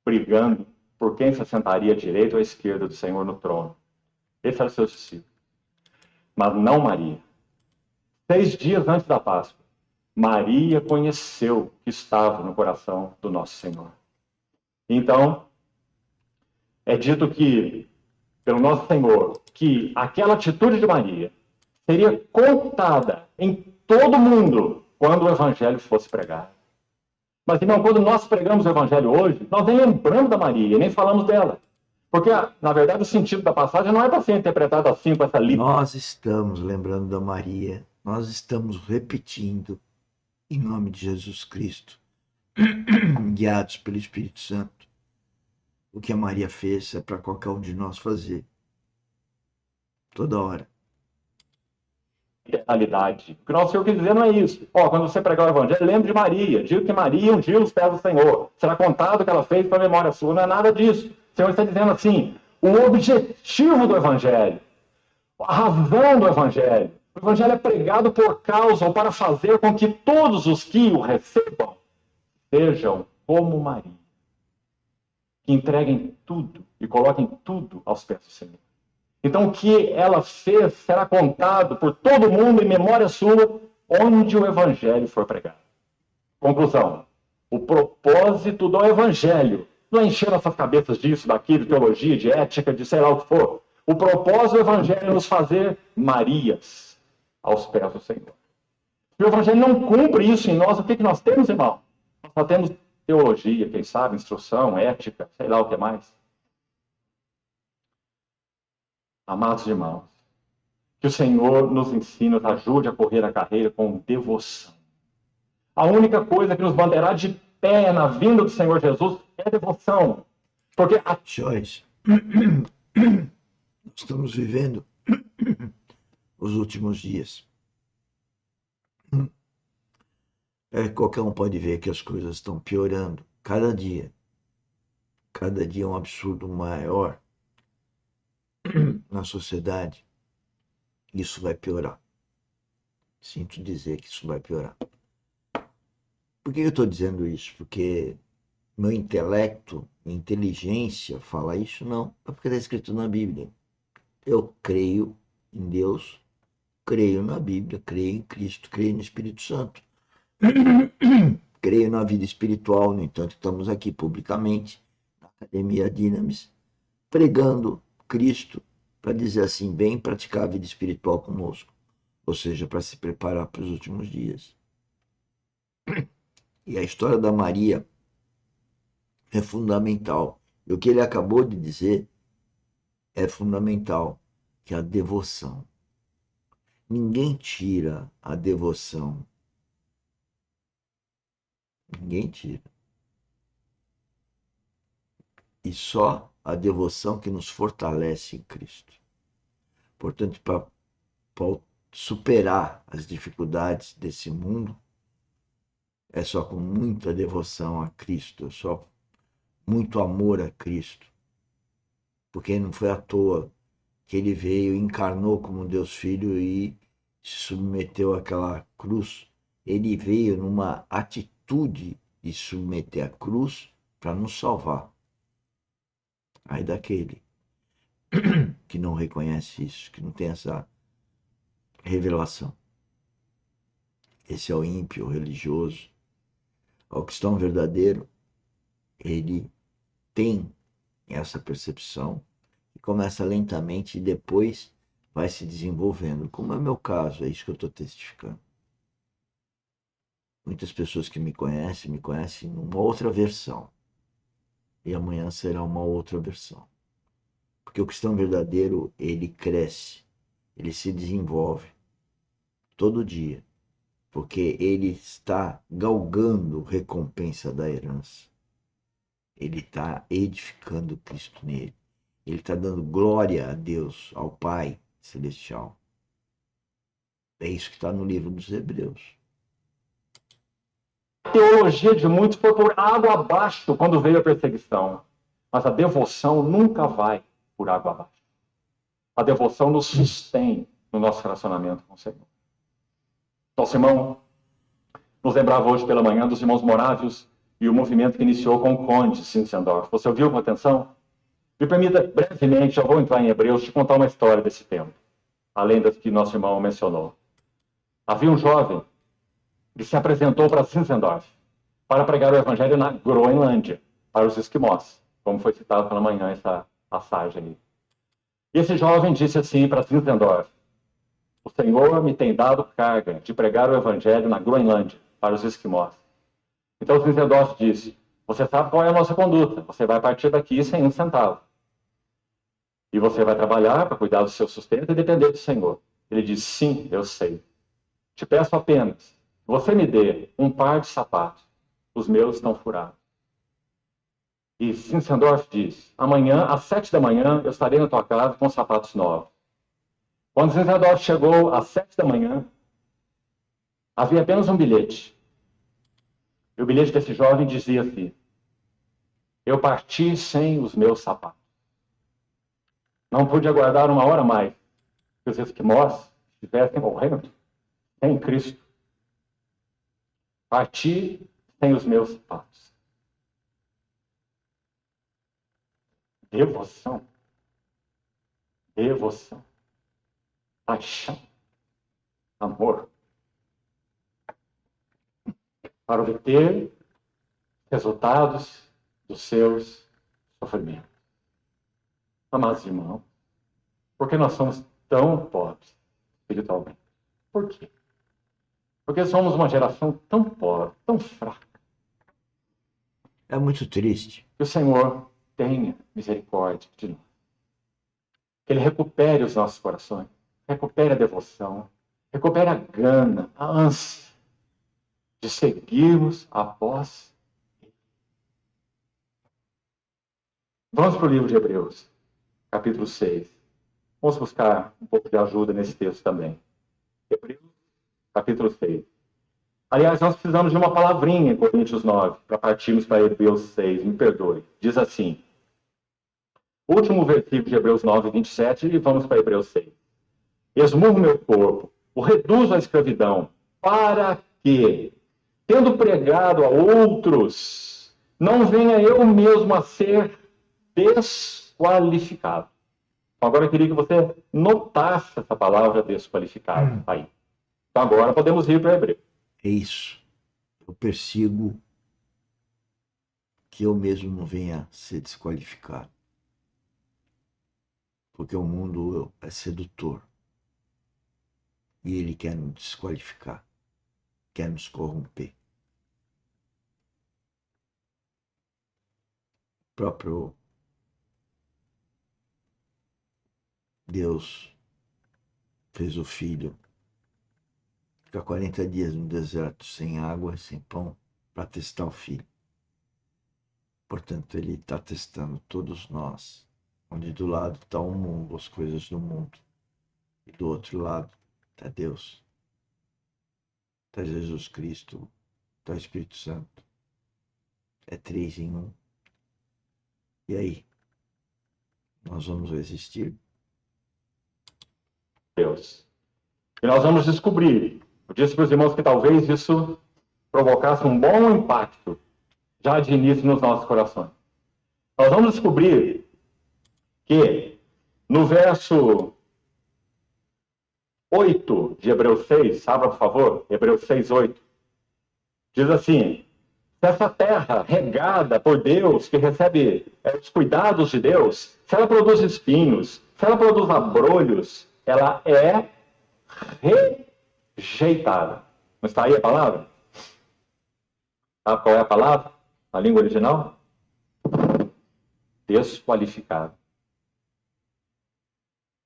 brigando por quem se sentaria à direita ou à esquerda do Senhor no trono. Esse era o seu discípulo. Mas não Maria. 6 dias antes da Páscoa, Maria conheceu que estava no coração do nosso Senhor. Então, é dito que, pelo nosso Senhor, que aquela atitude de Maria seria contada em todo mundo quando o Evangelho fosse pregado. Mas, irmão, quando nós pregamos o Evangelho hoje, nós nem lembramos da Maria, nem falamos dela. Porque, na verdade, o sentido da passagem não é para ser interpretado assim, com essa língua. Nós estamos lembrando da Maria, nós estamos repetindo, em nome de Jesus Cristo, guiados pelo Espírito Santo. O que a Maria fez é para qualquer um de nós fazer, toda hora. Realidade. O que nosso Senhor quis dizer não é isso. Quando você pregar o Evangelho, lembre de Maria. Diga que Maria ungiu os pés do Senhor. Será contado o que ela fez para a memória sua. Não é nada disso. O Senhor está dizendo assim, o objetivo do Evangelho, a razão do Evangelho. O Evangelho é pregado por causa ou para fazer com que todos os que o recebam sejam como Maria. Que entreguem tudo e coloquem tudo aos pés do Senhor. Então, o que ela fez será contado por todo mundo em memória sua, onde o Evangelho for pregado. Conclusão. O propósito do Evangelho não é encher nossas cabeças disso, daquilo, de teologia, de ética, de sei lá o que for. O propósito do Evangelho é nos fazer Marias aos pés do Senhor. Se o Evangelho não cumpre isso em nós, o que nós temos, irmão? Nós só temos teologia, quem sabe, instrução, ética, sei lá o que mais. Amados irmãos, que o Senhor nos ensine, nos ajude a correr a carreira com devoção. A única coisa que nos manterá de pé na vinda do Senhor Jesus é devoção. Porque Joyce, estamos vivendo os últimos dias. Qualquer um pode ver que as coisas estão piorando cada dia. Cada dia é um absurdo maior na sociedade. Isso vai piorar. Sinto dizer que isso vai piorar. Por que eu estou dizendo isso? Porque meu intelecto, minha inteligência fala isso? Não. É porque está escrito na Bíblia. Eu creio em Deus, creio na Bíblia, creio em Cristo, creio no Espírito Santo. Creio na vida espiritual, no entanto, estamos aqui publicamente, na Academia Dynamis, pregando Cristo, para dizer assim, vem praticar a vida espiritual conosco, ou seja, para se preparar para os últimos dias. E a história da Maria é fundamental. E o que ele acabou de dizer é fundamental, que é a devoção. Ninguém tira a devoção. Ninguém tira. E só a devoção que nos fortalece em Cristo. Portanto, para superar as dificuldades desse mundo, é só com muita devoção a Cristo, é só muito amor a Cristo. Porque não foi à toa que ele veio, encarnou como Deus Filho e se submeteu àquela cruz. Ele veio numa atitude de submeter a cruz para nos salvar. Aí daquele que não reconhece isso, que não tem essa revelação. Esse é o ímpio, o religioso. O cristão verdadeiro, ele tem essa percepção e começa lentamente e depois vai se desenvolvendo. Como é o meu caso, é isso que eu estou testificando. Muitas pessoas que me conhecem numa outra versão. E amanhã será uma outra versão. Porque o cristão verdadeiro, ele cresce, ele se desenvolve todo dia, porque ele está galgando recompensa da herança. Ele está edificando Cristo nele. Ele está dando glória a Deus, ao Pai Celestial. É isso que está no livro dos Hebreus. a teologia de muitos foi por água abaixo quando veio a perseguição. Mas a devoção nunca vai por água abaixo. A devoção nos sustém no nosso relacionamento com o Senhor. Nosso irmão nos lembrava hoje pela manhã dos irmãos morávios e o movimento que iniciou com o Conde Zinzendorf. Você ouviu com atenção? Me permita, brevemente, eu vou entrar em Hebreus, te contar uma história desse tempo, além das que nosso irmão mencionou. Havia um jovem que se apresentou para Zinzendorf para pregar o evangelho na Groenlândia, para os esquimós, como foi citado pela manhã essa passagem aí. E esse jovem disse assim para Zinzendorf: o Senhor me tem dado carga de pregar o evangelho na Groenlândia, para os esquimós. Então Zinzendorf disse: você sabe qual é a nossa conduta, você vai partir daqui sem um centavo. E você vai trabalhar para cuidar do seu sustento e depender do Senhor. Ele disse: sim, eu sei. Te peço apenas que você me dê um par de sapatos. Os meus estão furados. E Zinzendorf diz: amanhã, às 7 da manhã, eu estarei na tua casa com sapatos novos. Quando Zinzendorf chegou às 7 da manhã, havia apenas um bilhete. E o bilhete desse jovem dizia assim: eu parti sem os meus sapatos. Não pude aguardar uma hora mais que os esquimós estivessem morrendo sem Cristo. Parti sem os meus sapatos. Devoção. Devoção. Paixão. Amor. Para obter resultados dos seus sofrimentos. Amados irmãos, por que nós somos tão pobres espiritualmente? Por quê? Porque somos uma geração tão pobre, tão fraca. É muito triste. Que o Senhor tenha misericórdia de nós. Que Ele recupere os nossos corações, recupere a devoção, recupere a gana, a ânsia de seguirmos após Ele. Vamos para o livro de Hebreus, capítulo 6. Vamos buscar um pouco de ajuda nesse texto também. Hebreus, capítulo 6. Aliás, nós precisamos de uma palavrinha em Coríntios 9, para partirmos para Hebreus 6, me perdoe. Diz assim, último versículo de Hebreus 9, 27, e vamos para Hebreus 6. Esmurro meu corpo, o reduzo à escravidão, para que, tendo pregado a outros, não venha eu mesmo a ser desqualificado. Então, agora eu queria que você notasse essa palavra desqualificado aí. Então, agora podemos ir para Hebreus. É isso. Eu persigo que eu mesmo não venha ser desqualificado. Porque o mundo é sedutor. E ele quer nos desqualificar. Quer nos corromper. O próprio Deus fez o Filho ficar 40 dias no deserto sem água, sem pão, para testar o Filho. Portanto, ele está testando todos nós, onde do lado está o mundo, as coisas do mundo, e do outro lado está Deus, está Jesus Cristo, está o Espírito Santo. É 3 em 1. E aí? Nós vamos resistir? Deus. E nós vamos descobrir. Eu disse para os irmãos que talvez isso provocasse um bom impacto já de início nos nossos corações. Nós vamos descobrir que no verso 8 de Hebreus 6, abra por favor, Hebreus 6, 8, diz assim, se essa terra regada por Deus, que recebe os cuidados de Deus, se ela produz espinhos, se ela produz abrolhos, ela é rejeitada. Não está aí a palavra? Sabe qual é a palavra? Na língua original? Desqualificado.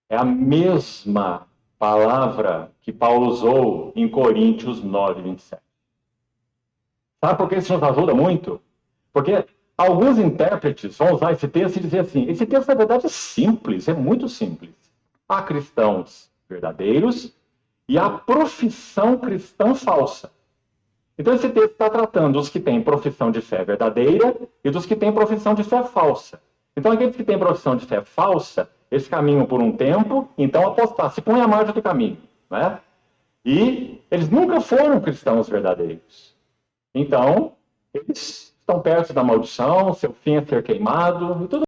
É a mesma palavra que Paulo usou em Coríntios 9, 27. Sabe por que isso nos ajuda muito? Porque alguns intérpretes vão usar esse texto e dizer assim, esse texto na verdade é simples, é muito simples. Há cristãos verdadeiros e há profissão cristã falsa. Então esse texto está tratando dos que têm profissão de fé verdadeira e dos que têm profissão de fé falsa. Então aqueles que têm profissão de fé falsa, eles caminham por um tempo, então apostar, se põe à margem do caminho, né? E eles nunca foram cristãos verdadeiros. Então, eles estão perto da maldição, seu fim é ser queimado, e tudo